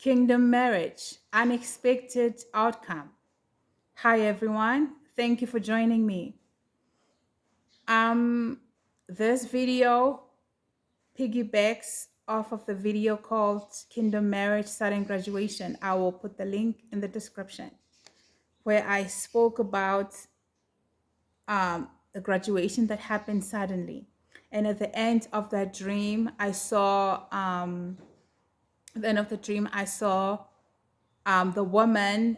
Kingdom Marriage, Unexpected Outcome. Hi, everyone. Thank you for joining me. Um, this video piggybacks off of the video called Kingdom Marriage Sudden Graduation. I will put the link in the description where I spoke about the graduation that happened suddenly. And at the end of that dream, I saw, at the end of the dream, I saw the woman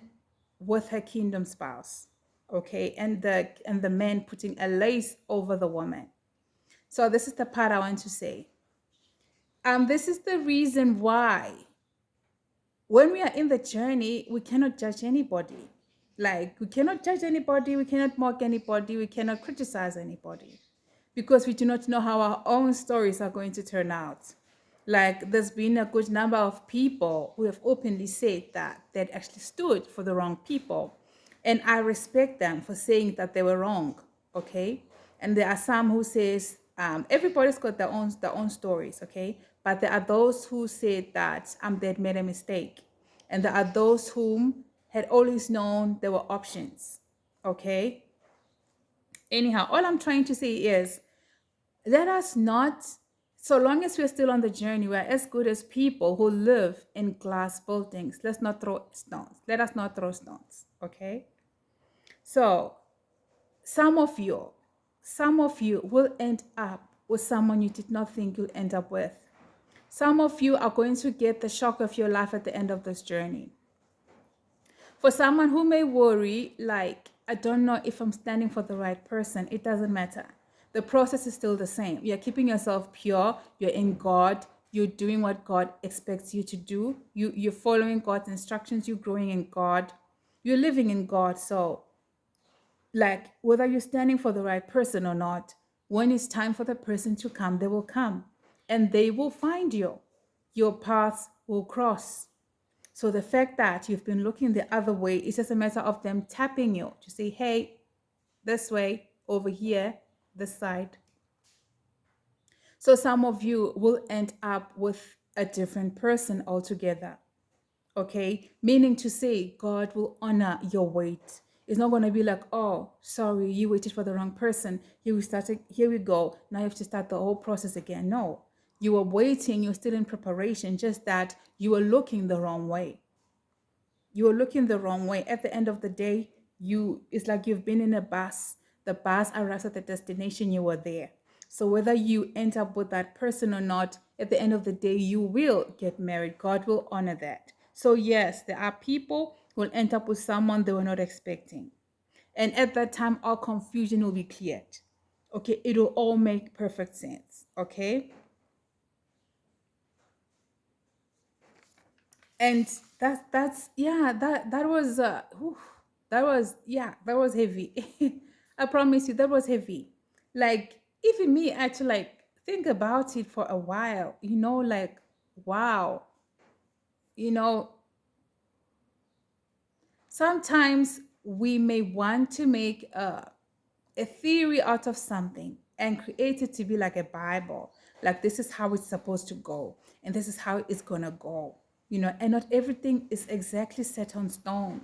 with her kingdom spouse, okay, and the man putting a lace over the woman. So this is the part I want to say. This is the reason why when we are in the journey, we cannot judge anybody. Like, we cannot judge anybody, we cannot mock anybody, we cannot criticize anybody because we do not know how our own stories are going to turn out. Like, there's been a good number of people who have openly said that they'd actually stood for the wrong people. And I respect them for saying that they were wrong, okay? And there are some who says, everybody's got their own stories, okay? But there are those who said that they'd made a mistake. And there are those whom had always known there were options, okay? Anyhow, all I'm trying to say is, let us not, so long as we're still on the journey, we're as good as people who live in glass buildings. Let's not throw stones. Let us not throw stones, okay? So some of you will end up with someone you did not think you'll end up with. Some of you are going to get the shock of your life at the end of this journey. For someone who may worry, like, I don't know if I'm standing for the right person, it doesn't matter. The process is still the same. You're keeping yourself pure, you're in God, you're doing what God expects you to do, you're following God's instructions, you're growing in God, you're living in God. So, like, whether you're standing for the right person or not, when it's time for the person to come, they will come and they will find you. Your paths will cross. So the fact that you've been looking the other way is just a matter of them tapping you to say, hey, this way, over here, this side. So some of you will end up with a different person altogether. Okay? Meaning to say, God will honor your wait. It's not going to be like, oh, sorry, you waited for the wrong person. Here we go. Now you have to start the whole process again. No. You were waiting, you're still in preparation, just that you were looking the wrong way. You are looking the wrong way. At the end of the day, it's like you've been in a bus. The bus arrives at the destination, you were there. So whether you end up with that person or not, at the end of the day, you will get married. God will honor that. So yes, there are people who will end up with someone they were not expecting. And at that time, all confusion will be cleared. Okay, it will all make perfect sense. Okay. And that's yeah, that was that was, yeah, that was heavy. I promise you, that was heavy. Like, even me, I had to like think about it for a while, like, wow. you know Sometimes we may want to make a theory out of something and create it to be like a Bible. Like, this is how it's supposed to go, and this is how it's gonna go. And not everything is exactly set on stone.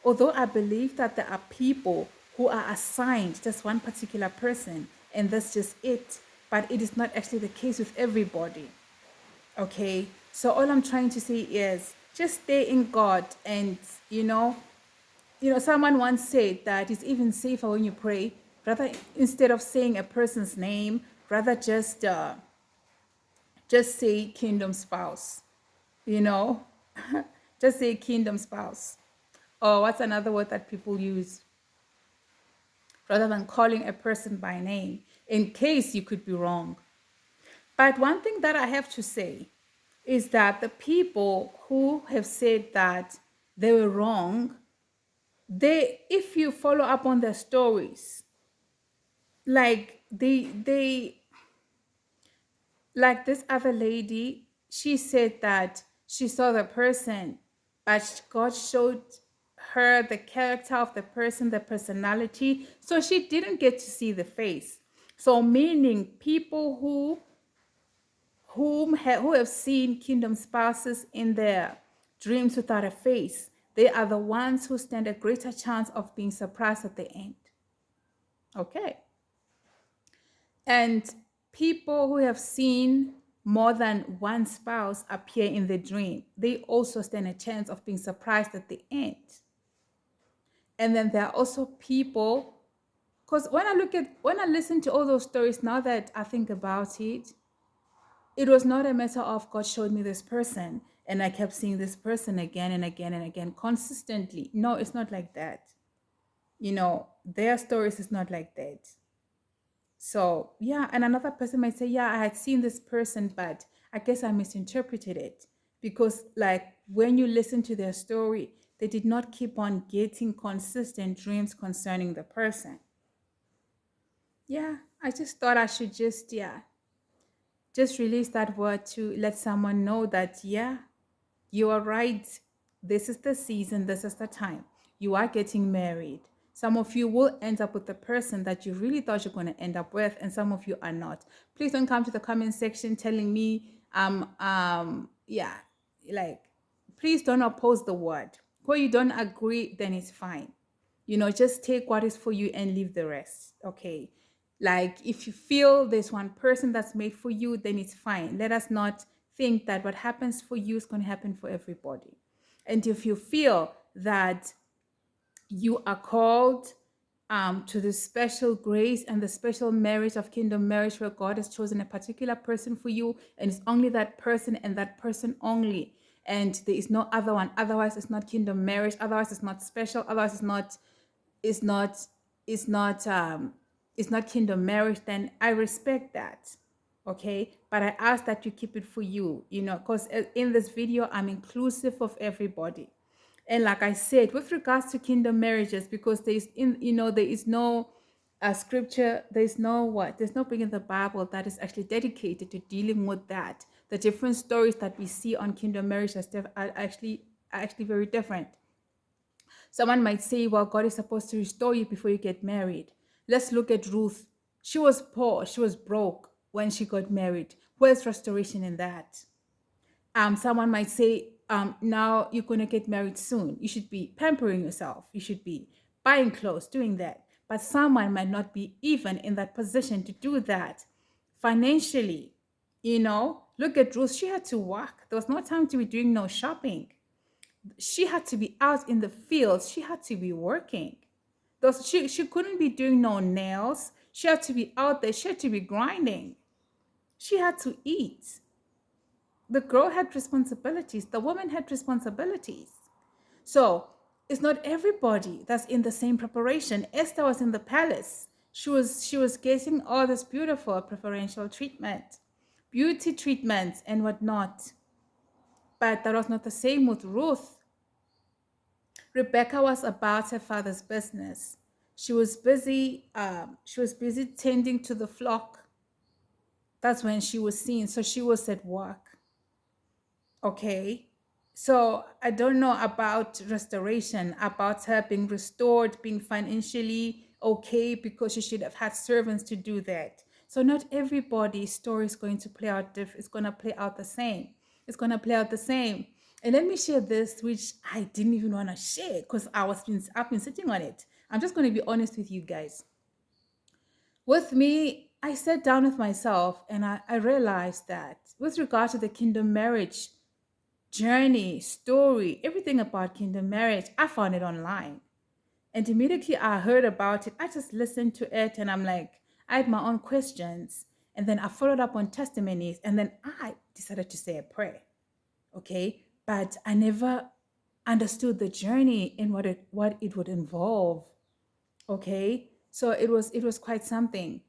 Although I believe that there are people who are assigned just one particular person and that's just it, but it is not actually the case with everybody. Okay, so all I'm trying to say is just stay in God. And someone once said that it's even safer when you pray, rather, instead of saying a person's name, rather just say kingdom spouse. You know, just say kingdom spouse. Or what's another word that people use? Rather than calling a person by name, in case you could be wrong. But one thing that I have to say is that the people who have said that they were wrong, if you follow up on their stories, like they like this other lady, she said that she saw the person, but God showed her the character of the person, the personality, so she didn't get to see the face. So meaning people who have seen kingdom spouses in their dreams without a face, they are the ones who stand a greater chance of being surprised at the end. Okay. And people who have seen more than one spouse appear in the dream, they also stand a chance of being surprised at the end. And then there are also people, because when I listen to all those stories, now that I think about it, it was not a matter of God showed me this person and I kept seeing this person again and again and again consistently. No, it's not like that. Their stories is not like that. So, yeah, and another person might say, yeah, I had seen this person, but I guess I misinterpreted it. Because, like, when you listen to their story, they did not keep on getting consistent dreams concerning the person. Yeah, I just thought I should just release that word to let someone know that, yeah, you are right. This is the season, this is the time. You are getting married. Some of you will end up with the person that you really thought you're going to end up with, and some of you are not. Please don't come to the comment section telling me, yeah, like, please don't oppose the word. When you don't agree, then it's fine. Just take what is for you and leave the rest. Okay. Like, if you feel there's one person that's made for you, then it's fine. Let us not think that what happens for you is going to happen for everybody. And if you feel that you are called to the special grace and the special merit of kingdom marriage, where God has chosen a particular person for you, and it's only that person and that person only, and there is no other one, otherwise it's not kingdom marriage, otherwise it's not special, otherwise it's not it's not it's not kingdom marriage, then I respect that. Okay, but I ask that you keep it for you, because in this video I'm inclusive of everybody. And like I said, with regards to kingdom marriages, because there is no scripture, there's no book in the Bible that is actually dedicated to dealing with that. The different stories that we see on kingdom marriages are actually very different. Someone might say, well, God is supposed to restore you before you get married. Let's look at Ruth. She was poor, she was broke when she got married. Where's restoration in that? Someone might say, now you're going to get married soon. You should be pampering yourself. You should be buying clothes, doing that. But someone might not be even in that position to do that financially. Look at Ruth. She had to work. There was no time to be doing no shopping. She had to be out in the fields. She had to be working. She couldn't be doing no nails. She had to be out there. She had to be grinding. She had to eat. The girl had responsibilities. The woman had responsibilities. So it's not everybody that's in the same preparation. Esther was in the palace. She was getting all this beautiful preferential treatment, beauty treatments and whatnot. But that was not the same with Ruth. Rebecca was about her father's business. She was busy. She was busy tending to the flock. That's when she was seen. So she was at work. Okay. So I don't know about restoration, about her being restored, being financially okay, because she should have had servants to do that. So not everybody's story is going to play out it's going to play out the same. It's going to play out the same. And let me share this, which I didn't even want to share because I've been sitting on it. I'm just going to be honest with you guys. With me, I sat down with myself and I realized that with regard to the kingdom marriage journey, story, everything about kingdom marriage, I found it online. And immediately I heard about it, I just listened to it and I'm like, I had my own questions. And then I followed up on testimonies and then I decided to say a prayer. Okay. But I never understood the journey and what it would involve. Okay. So it was quite something.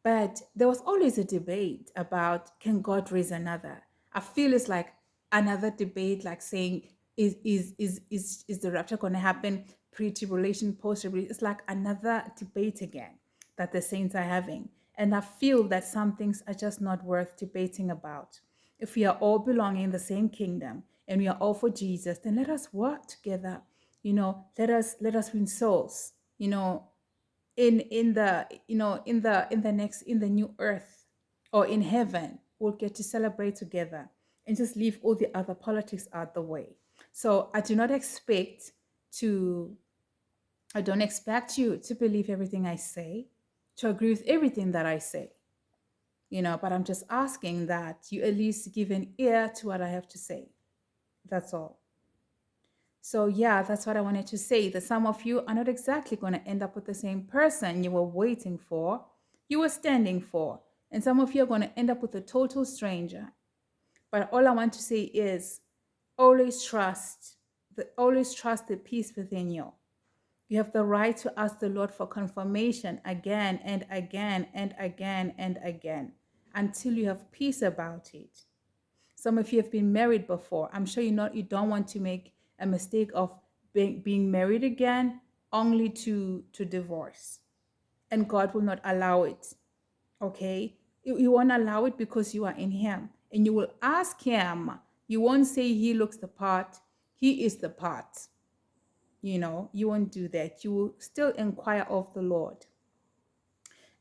But there was always a debate about, can God raise another? I feel it's like another debate, like saying, is the rapture going to happen pre-tribulation, post-tribulation? It's like another debate again that the saints are having. And I feel that some things are just not worth debating about. If we are all belonging in the same kingdom and we are all for Jesus, then let us work together. Let us win souls. In the new earth or in heaven. we'll get to celebrate together and just leave all the other politics out the way. So I do not expect to, I don't expect you to believe everything I say, to agree with everything that I say, but I'm just asking that you at least give an ear to what I have to say. That's all. So, yeah, that's what I wanted to say, that some of you are not exactly going to end up with the same person you were waiting for, you were standing for. And some of you are going to end up with a total stranger. But all I want to say is always trust the peace within you. You have the right to ask the Lord for confirmation again and again and again and again until you have peace about it. Some of you have been married before. I'm sure you don't want to make a mistake of being married again only to divorce. And God will not allow it. Okay? You won't allow it because you are in Him. And you will ask Him. You won't say He looks the part. He is the part. You won't do that. You will still inquire of the Lord.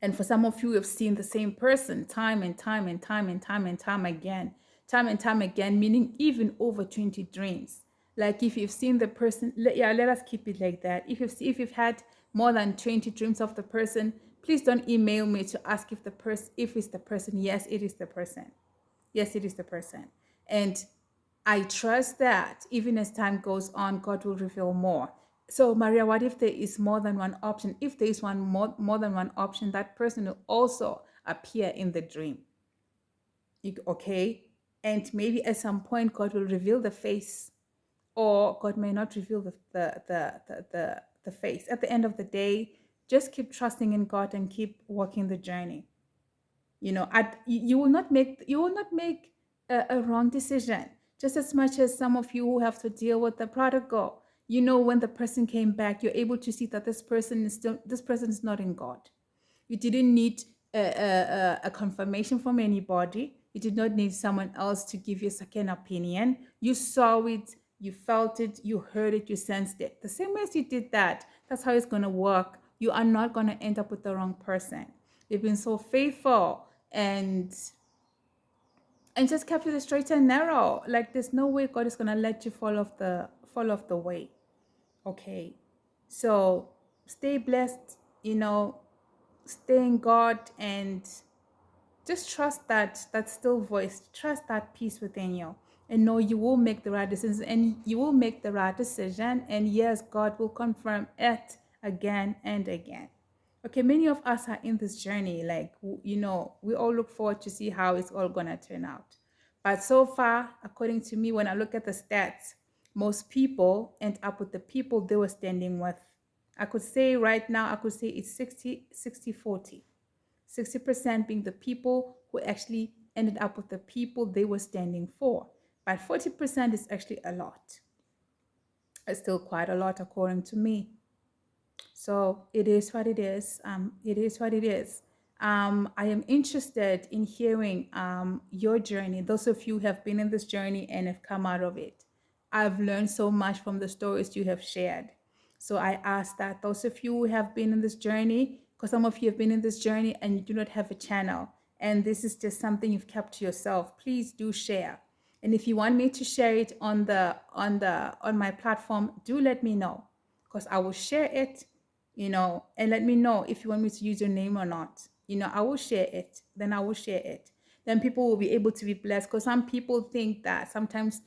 And for some of you who have seen the same person time and time and time and time and time again, meaning even over 20 dreams. Like if you've seen the person, let us keep it like that. If you've had more than 20 dreams of the person, please don't email me to ask if it's the person. Yes, it is the person. Yes, it is the person. And I trust that even as time goes on, God will reveal more. So, Maria, what if there is more than one option? If there is more than one option, that person will also appear in the dream. Okay? And maybe at some point, God will reveal the face, or God may not reveal the face. At the end of the day, just keep trusting in God and keep walking the journey. You will not make a wrong decision. Just as much as some of you who have to deal with the prodigal, when the person came back, you're able to see that this person is not in God. You didn't need a confirmation from anybody. You did not need someone else to give you a second opinion. You saw it, you felt it, you heard it, you sensed it. The same way as you did that, that's how it's going to work. You are not going to end up with the wrong person. You've been so faithful and just kept you the straight and narrow. Like there's no way God is going to let you fall off the way. Okay. So stay blessed, stay in God and just trust that still voice, trust that peace within you, and know you will make the right decisions, and you will make the right decision. And yes, God will confirm it again and again. Okay, many of us are in this journey, like, we all look forward to see how it's all gonna turn out. But so far, according to me, when I look at the stats, most people end up with the people they were standing with. I could say right now, it's 60-40. 60% being the people who actually ended up with the people they were standing for. But 40% is actually a lot. It's still quite a lot according to me. So it is what it is. It is what it is. I am interested in hearing your journey. Those of you who have been in this journey and have come out of it. I've learned so much from the stories you have shared. So I ask that those of you who have been in this journey, because some of you have been in this journey and you do not have a channel, and this is just something you've kept to yourself, please do share. And if you want me to share it on my platform, do let me know, because I will share it, and let me know if you want me to use your name or not. I will share it. Then I will share it. Then people will be able to be blessed, because some people think that sometimes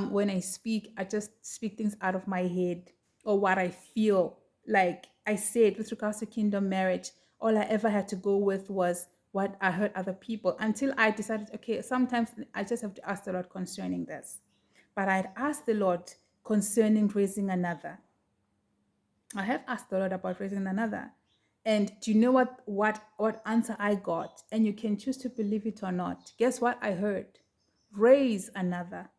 when I speak, I just speak things out of my head or what I feel. Like I said, with regards to kingdom marriage, all I ever had to go with was what I heard other people, until I decided, okay, sometimes I just have to ask the Lord concerning this. But I'd asked the Lord concerning raising another. I have asked the Lord about raising another. And do you know what answer I got? And you can choose to believe it or not. Guess what I heard? Raise another.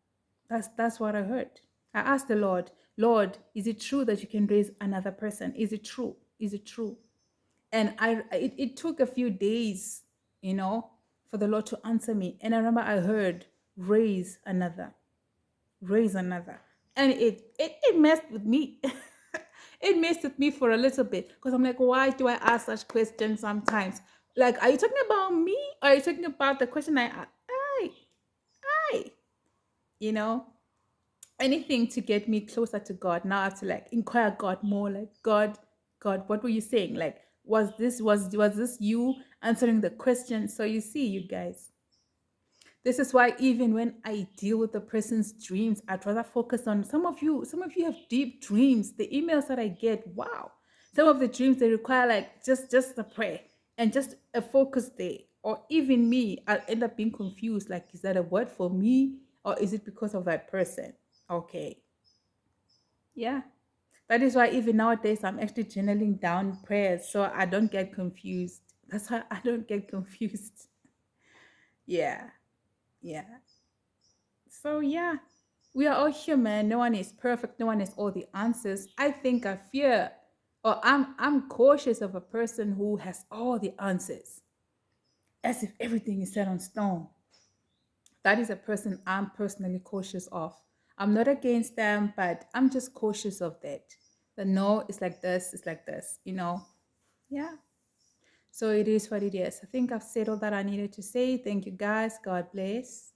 That's what I heard. I asked the Lord, Lord, is it true that you can raise another person? Is it true? Is it true? And it took a few days, for the Lord to answer me. And I remember I heard, raise another. Raise another. And it messed with me. It messed with me for a little bit, because I'm like, why do I ask such questions sometimes? Like, are you talking about me? Or are you talking about the question I asked? you know, anything to get me closer to God. Now I have to like inquire God more, like God, what were you saying? Like, was this you answering the question? So you see, you guys, this is why even when I deal with the person's dreams, I'd rather focus on some of you have deep dreams. The emails that I get, wow. Some of the dreams they require like just a prayer and just a focus there. Or even me, I'll end up being confused. Like, is that a word for me? Or is it because of that person? Okay. Yeah. That is why even nowadays I'm actually journaling down prayers so I don't get confused. That's why I don't get confused. Yeah. Yeah. So yeah, we are all human. No one is perfect. No one has all the answers. I think I fear, or I'm cautious of a person who has all the answers, as if everything is set on stone. That is a person I'm personally cautious of. I'm not against them, but I'm just cautious of that. The no, it's like this, it's like this, you know? Yeah. So it is what it is. I think I've said all that I needed to say. Thank you guys. God bless.